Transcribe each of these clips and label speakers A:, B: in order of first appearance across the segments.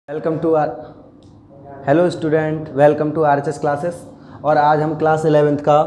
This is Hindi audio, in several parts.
A: Welcome to R hello student, welcome to RHS classes. और आज हम क्लास 11th का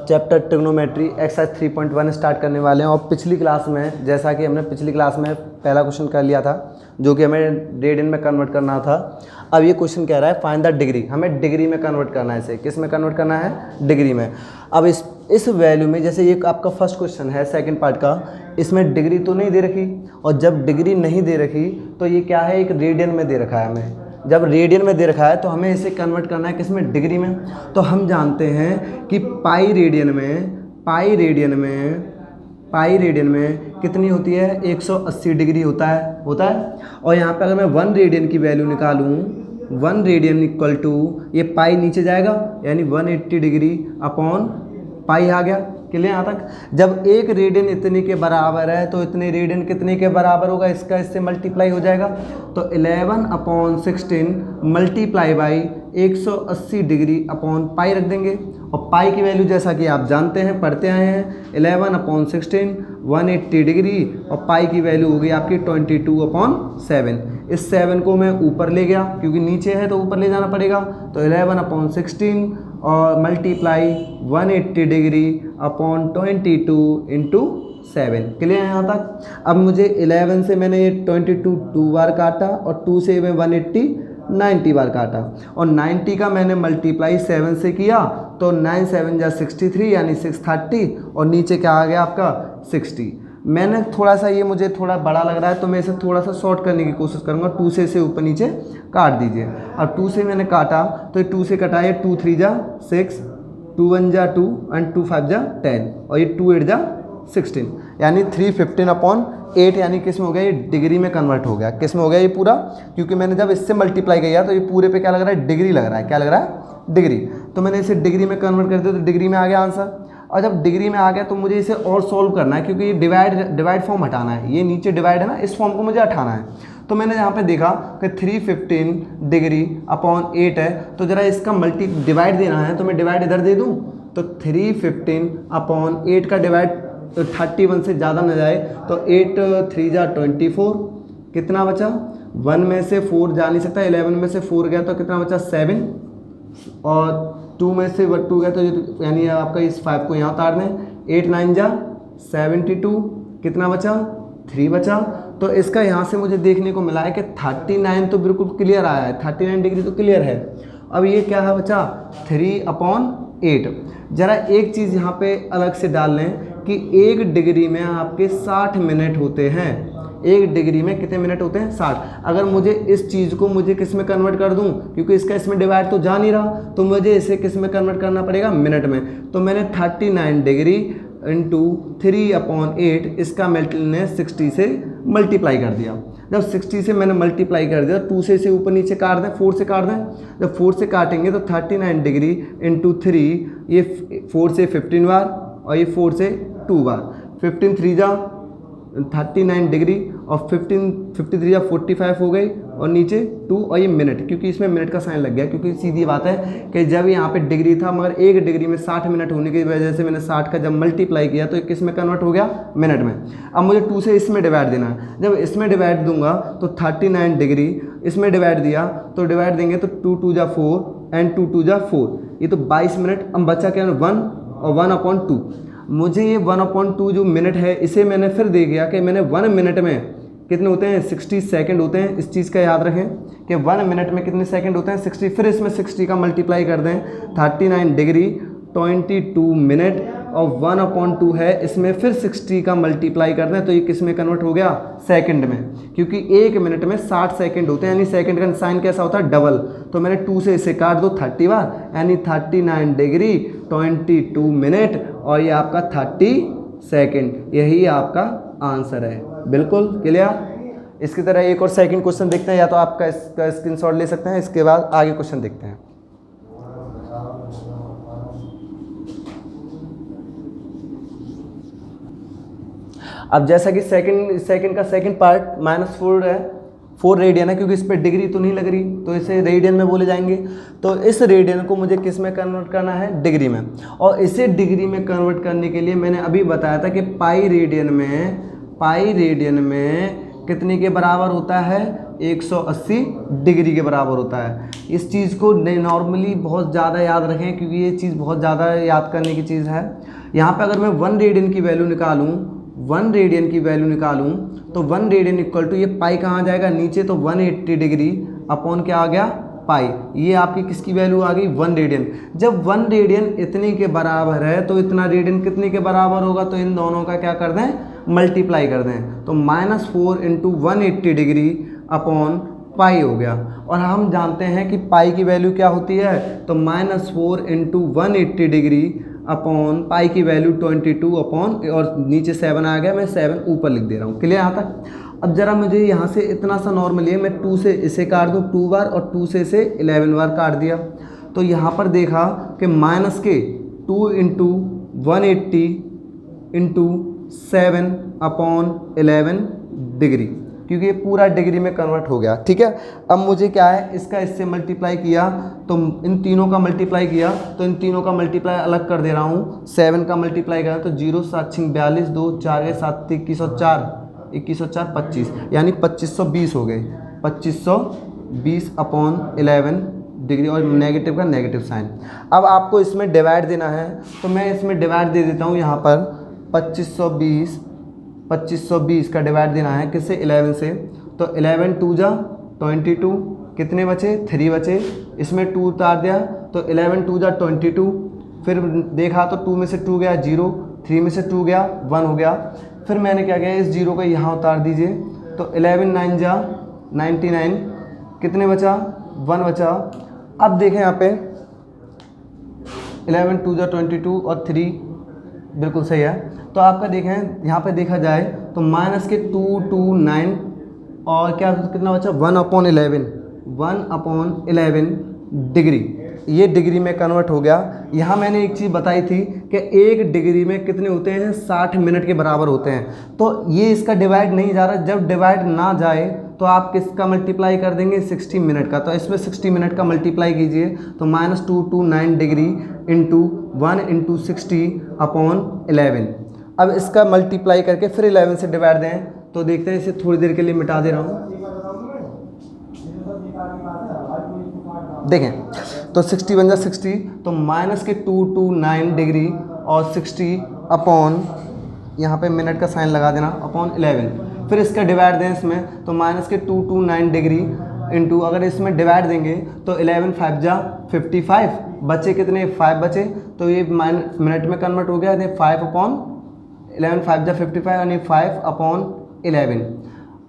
A: चैप्टर ट्रिग्नोमेट्री एक्सरसाइज 3.1 स्टार्ट करने वाले हैं। और पिछली क्लास में, जैसा कि हमने पिछली क्लास में पहला क्वेश्चन कर लिया था जो कि हमें रेडियन में कन्वर्ट करना था, अब ये क्वेश्चन कह रहा है फाइंड द डिग्री। हमें डिग्री में कन्वर्ट करना है। इसे किस में कन्वर्ट करना है? डिग्री में। अब इस वैल्यू में, जैसे ये आपका फर्स्ट क्वेश्चन है सेकंड पार्ट का, इसमें डिग्री तो नहीं दे रखी, और जब डिग्री नहीं दे रखी तो ये क्या है, एक रेडियन में दे रखा है हमें। जब रेडियन में दे रखा है तो हमें इसे कन्वर्ट करना है किसमें? डिग्री में। तो हम जानते हैं कि पाई रेडियन में कितनी होती है? 180 डिग्री होता है। और यहाँ पे अगर मैं 1 रेडियन की वैल्यू निकालूँ, 1 रेडियन इक्वल टू, ये पाई नीचे जाएगा यानी 180 डिग्री अपॉन पाई आ गया। क्लियर यहाँ तक? जब 1 रेडियन इतने के बराबर है तो इतने रेडियन कितने के बराबर होगा? इसका इससे मल्टीप्लाई हो जाएगा। तो 11/16 multiply by 180 degree upon pi रख देंगे। और पाई की वैल्यू जैसा कि आप जानते हैं, पढ़ते आए हैं, 11/16 180 डिग्री, और पाई की वैल्यू हो गई आपकी 22/7। इस 7 को मैं ऊपर ले गया क्योंकि नीचे है तो ऊपर ले जाना पड़ेगा। तो 11/16 और multiply 180 degree upon 22 into 7। Clear है यहाँ तक? अब मुझे 11 से मैंने ये 22 2 बार काटा, और 2 से मैं 180 90 बार काटा, और 90 का मैंने मल्टीप्लाई 7 से किया तो 9 7 जा 63 यानी 630, और नीचे क्या आ गया आपका 60। मैंने थोड़ा सा, ये मुझे थोड़ा बड़ा लग रहा है तो मैं इसे थोड़ा सा शॉर्ट करने की कोशिश करूँगा। 2 से इसे ऊपर नीचे काट दीजिए। और 2 से मैंने काटा तो 2 से कटाए 2 3 जा 6, 2 1 जा 2 एंड 2 5 जा 10, और ये 2 8 जा 16 यानी 315/8 यानी किस में हो गया? ये डिग्री में कन्वर्ट हो गया। किस में हो गया ये पूरा? क्योंकि मैंने जब इससे मल्टीप्लाई किया तो ये पूरे पे क्या लग रहा है? डिग्री लग रहा है। क्या लग रहा है? डिग्री। तो मैंने इसे डिग्री में कन्वर्ट कर दिया तो डिग्री में आ गया आंसर। और जब डिग्री में आ गया तो मुझे इसे और सोल्व करना है, क्योंकि ये डिवाइड फॉर्म हटाना है। ये नीचे डिवाइड है ना, इस फॉर्म को मुझे हटाना है। तो मैंने यहाँ पे देखा कि 315 डिग्री अपॉन 8 है, तो ज़रा इसका डिवाइड देना है तो मैं डिवाइड इधर दे दूँ। तो 315/8 का डिवाइड तो 31 से ज़्यादा न जाए, तो 8 3 जा 24, कितना बचा? 1 में से 4 जा नहीं सकता, 11 में से 4 गया तो कितना बचा? 7, और 2 में से 2 गया तो यानी आपका इस 5 को यहाँ उतार दें। 8 9 जा 72, कितना बचा? 3 बचा। तो इसका यहाँ से मुझे देखने को मिला है कि 39 तो बिल्कुल क्लियर आया है, 39 डिग्री तो क्लियर है। अब ये क्या है बचा? 3/8। ज़रा एक चीज़ यहाँ पे अलग से डाल लें कि 1 डिग्री में आपके 60 मिनट होते हैं। 1 डिग्री में कितने मिनट होते हैं? 60। अगर मुझे इस चीज़ को मुझे किस में कन्वर्ट कर दूं, क्योंकि इसका इसमें डिवाइड तो जा नहीं रहा, तो मुझे इसे किस में कन्वर्ट करना पड़ेगा? मिनट में। तो मैंने 39 डिग्री इंटू 3/8 इसका मैंने 60 से मल्टीप्लाई कर दिया। जब 60 से मैंने मल्टीप्लाई कर दिया, 2 से इसे ऊपर नीचे काट दें, 4 से काट दें। जब 4 से काटेंगे तो 39 डिग्री इंटू 3, ये 4 से 15 बार, और ये 4 से 2 बार। 15 3 जा 39 डिग्री, और 53 जा 45 हो गई, और नीचे 2, और ये मिनट, क्योंकि इसमें मिनट का साइन लग गया, क्योंकि सीधी बात है कि जब यहाँ पे डिग्री था, मगर 1 डिग्री में 60 मिनट होने की वजह से मैंने 60 का जब मल्टीप्लाई किया तो किस में कन्वर्ट हो गया? मिनट में। अब मुझे 2 से इसमें डिवाइड देना है। जब इसमें डिवाइड दूंगा तो 39 डिग्री इसमें डिवाइड दिया तो डिवाइड देंगे तो 2 2 जा 4 एंड 2 2 जा 4, ये तो 22 मिनट। अब बचा क्या? 1 और 1/2। मुझे ये 1/2 जो मिनट है, इसे मैंने फिर दे गया कि मैंने 1 मिनट में कितने होते हैं? 60 सेकंड होते हैं। इस चीज़ का याद रखें कि 1 मिनट में कितने सेकंड होते हैं? 60। फिर इसमें 60 का मल्टीप्लाई कर दें, 39 डिग्री 22 मिनट, और 1/2 है, इसमें फिर 60 का मल्टीप्लाई कर दें तो ये किस में कन्वर्ट हो गया? सेकंड में। क्योंकि 1 मिनट में 60 सेकंड होते हैं, यानी सेकंड का साइन कैसा होता है? डबल। तो मैंने 2 से इसे काट दो 30 बार, यानी 39 डिग्री 22 मिनट, और ये आपका 30 सेकंड। यही आपका आंसर है। बिल्कुल क्लियर? इसकी तरह एक और सेकंड क्वेश्चन देखते हैं, या तो आपका इसका स्क्रीनशॉट ले सकते हैं। इसके बाद आगे क्वेश्चन देखते हैं। अब जैसा कि सेकंड का सेकंड पार्ट -4 है, 4 रेडियन है, क्योंकि इस पर डिग्री तो नहीं लग रही तो इसे रेडियन में बोले जाएंगे। तो इस रेडियन को मुझे किस में कन्वर्ट करना है? डिग्री में। और इसे डिग्री में कन्वर्ट करने के लिए मैंने अभी बताया था कि पाई रेडियन में कितने के बराबर होता है? 180 डिग्री के बराबर होता है। इस चीज़ को नॉर्मली बहुत ज़्यादा याद रखें, क्योंकि ये चीज़ बहुत ज़्यादा याद करने की चीज़ है। यहाँ पे अगर मैं 1 रेडियन की वैल्यू निकालूँ, 1 रेडियन की वैल्यू निकालूँ तो 1 रेडियन इक्वल टू, ये पाई कहाँ जाएगा नीचे, तो 180 डिग्री अपॉन क्या आ गया, पाई। ये आपकी किसकी वैल्यू आ गई, 1 रेडियन। जब 1 रेडियन इतने के बराबर है तो इतना रेडियन कितने के बराबर होगा, तो इन दोनों का क्या कर दें, मल्टीप्लाई कर दें। तो -4 इंटू 180 डिग्री अपॉन पाई हो गया। और हम जानते हैं कि पाई की वैल्यू क्या होती है, तो -4 इंटू 180 डिग्री अपॉन पाई की वैल्यू 22 अपॉन, और नीचे 7 आ गया, मैं 7 ऊपर लिख दे रहा हूँ। क्लियर यहाँ तक। अब जरा मुझे यहाँ से इतना सा नॉर्मली है, मैं 2 से इसे काट दूँ 2 बार, और 2 से इसे 11 बार काट दिया। तो यहाँ पर देखा कि माइनस के 2 इंटू 180 इंटू 7 अपॉन 11 डिग्री, क्योंकि ये पूरा डिग्री में कन्वर्ट हो गया। ठीक है। अब मुझे क्या है, इसका इससे मल्टीप्लाई किया, तो इन तीनों का मल्टीप्लाई किया, तो इन तीनों का मल्टीप्लाई अलग कर दे रहा हूँ। 7 का मल्टीप्लाई करा तो 0 7 6 42, 2 4 7 2104, 2104 25, यानी 2520 हो गए। 2520 अपॉन 11 डिग्री, और नेगेटिव का नेगेटिव साइन। अब आपको इसमें डिवाइड देना है, तो मैं इसमें डिवाइड दे देता हूँ। यहाँ पर 2520 का डिवाइड देना है किससे, 11 से। तो 11 2 जा 22, कितने बचे, 3 बचे। इसमें 2 उतार दिया तो 11 2 जा 22। फिर देखा तो 2 में से 2 गया 0, 3 में से 2 गया 1 हो गया। फिर मैंने क्या किया, इस 0 को यहाँ उतार दीजिए, तो 11 9 जा 99, कितने बचा, 1 बचा। अब देखें यहाँ पे 11 2 जा 22 और 3 बिल्कुल सही है। तो आपका देखें यहाँ पे देखा जाए तो माइनस के 2 2 9 और क्या कितना बचा, 1/11 डिग्री। ये डिग्री में कन्वर्ट हो गया। यहाँ मैंने एक चीज़ बताई थी कि 1 डिग्री में कितने होते हैं, 60 मिनट के बराबर होते हैं। तो ये इसका डिवाइड नहीं जा रहा। जब डिवाइड ना जाए तो आप किसका मल्टीप्लाई कर देंगे, 60 मिनट का। तो इसमें 60 मिनट का मल्टीप्लाई कीजिए, तो -229 डिग्री इंटू 1 इंटू 60 अपॉन 11। अब इसका मल्टीप्लाई करके फिर 11 से डिवाइड दें, तो देखते हैं। इसे थोड़ी देर के लिए मिटा दे रहा हूँ। देखें तो 60 बन जा 60, तो माइनस के 229 डिग्री और 60 अपॉन, यहाँ पे मिनट का साइन लगा देना, अपॉन 11। फिर इसका डिवाइड दें इसमें, तो माइनस के 229 डिग्री इंटू, अगर इसमें डिवाइड देंगे तो 11 5 जा 55, बचे कितने, 5 बचे। तो ये मिनट में कन्वर्ट हो गया। 5 अपॉन 11 5 जा 55, यानी 5 अपॉन 11।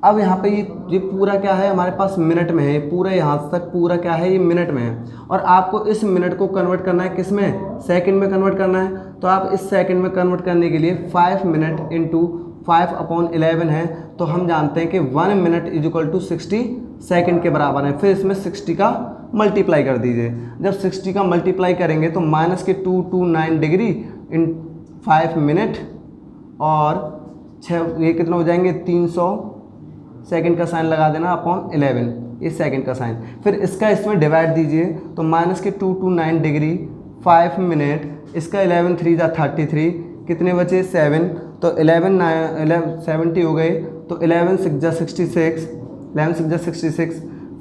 A: अब यहाँ पे ये पूरा क्या है, हमारे पास मिनट में है। पूरा यहाँ तक पूरा क्या है, ये मिनट में है। और आपको इस मिनट को कन्वर्ट करना है किस में, सेकंड में कन्वर्ट करना है। तो आप इस सेकंड में कन्वर्ट करने के लिए 5 मिनट इंटू 5 अपॉन 11 है। तो हम जानते हैं कि 1 minute is equal to 60 second के बराबर है। फिर इसमें 60 का मल्टीप्लाई कर दीजिए। जब 60 का मल्टीप्लाई करेंगे तो माइनस के 229 डिग्री इन 5 मिनट और 6, ये कितना हो जाएंगे, 300 सेकंड का साइन लगा देना अपॉन 11, ये सेकंड का साइन। फिर इसका इसमें डिवाइड दीजिए, तो माइनस के 229 डिग्री 5 मिनट, इसका 11 3 जा 33, कितने बचे, 7। तो 11 70 हो गए। तो 11 6 जा 66, 11 6 जा 66।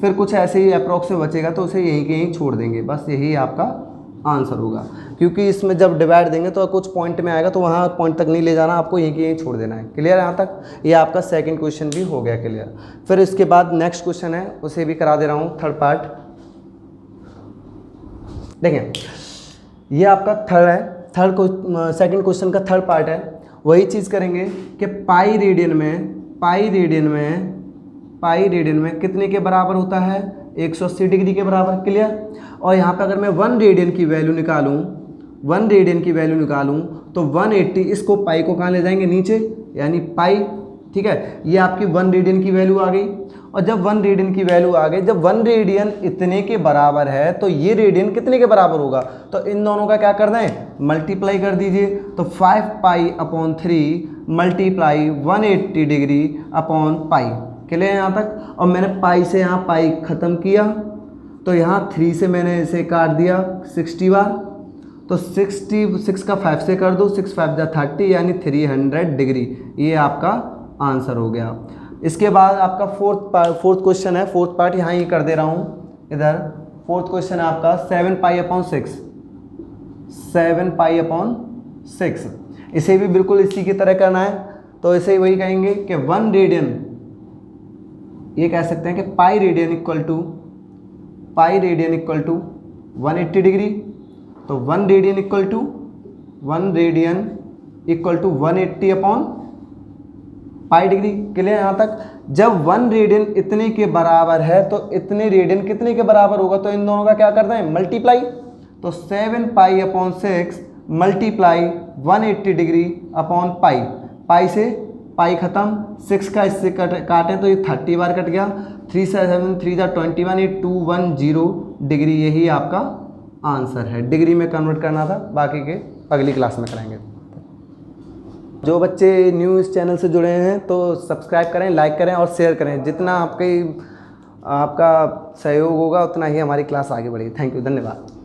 A: फिर कुछ ऐसे ही अप्रॉक्स में बचेगा, तो उसे यहीं के यहीं छोड़ देंगे। बस यही आपका आंसर होगा, क्योंकि इसमें जब डिवाइड देंगे तो कुछ पॉइंट में आएगा, तो वहाँ पॉइंट तक नहीं ले जाना, आपको यहीं के यहीं छोड़ देना है। क्लियर है यहाँ तक। ये आपका सेकंड क्वेश्चन भी हो गया क्लियर। फिर इसके बाद नेक्स्ट क्वेश्चन है, उसे भी करा दे रहा हूँ, थर्ड पार्ट। देखें ये आपका थर्ड है, सेकंड क्वेश्चन का थर्ड पार्ट है। वही चीज़ करेंगे कि पाई रेडियन में कितने के बराबर होता है, 180 डिग्री के बराबर। क्लियर। और यहाँ पे अगर मैं 1 रेडियन की वैल्यू निकालूँ तो 180, इसको पाई को कहाँ ले जाएंगे, नीचे, यानी पाई। ठीक है। ये आपकी 1 रेडियन की वैल्यू आ गई। और जब 1 रेडियन की वैल्यू आ गई, जब 1 रेडियन इतने के बराबर है तो ये रेडियन कितने के बराबर होगा, तो इन दोनों का क्या करना है, मल्टीप्लाई कर दीजिए। तो 5 pi upon 3 multiply 180 degree upon pi. Clear है यहाँ तक। और मैंने पाई से यहाँ पाई ख़त्म किया, तो यहाँ 3 से मैंने इसे काट दिया 60 बार। तो 66 का 5 से कर दो, 6 5 जा 30, यानी 300 डिग्री। ये आपका आंसर हो गया। इसके बाद आपका फोर्थ क्वेश्चन है, फोर्थ पार्ट यहाँ ही कर दे रहा हूँ इधर। फोर्थ क्वेश्चन है आपका 7π/6, 7π/6। इसे भी बिल्कुल इसी की तरह करना है, तो इसे वही कहेंगे कि 1 रेडियन, ये कह सकते हैं कि pi radian equal to 180 degree. तो 1 रेडियन इक्वल टू 180/पाई डिग्री। क्लियर यहाँ तक? जब 1 रेडियन इतने के बराबर है तो इतने रेडियन कितने के बराबर होगा, तो इन दोनों का क्या करते हैं, मल्टीप्लाई। तो 7π/6 मल्टीप्लाई 180 डिग्री अपॉन पाई। पाई से पाई खत्म, 6 का इससे काटें तो ये 30 बार कट गया, 3 से 7 3 जा 21, ये 210 डिग्री। यही आपका आंसर है। डिग्री में कन्वर्ट करना था, बाकी के अगली क्लास में कराएंगे। जो बच्चे न्यू इस चैनल से जुड़े हैं तो सब्सक्राइब करें, लाइक करें और शेयर करें। जितना आपका सहयोग होगा उतना ही हमारी क्लास आगे बढ़ेगी। थैंक यू, धन्यवाद।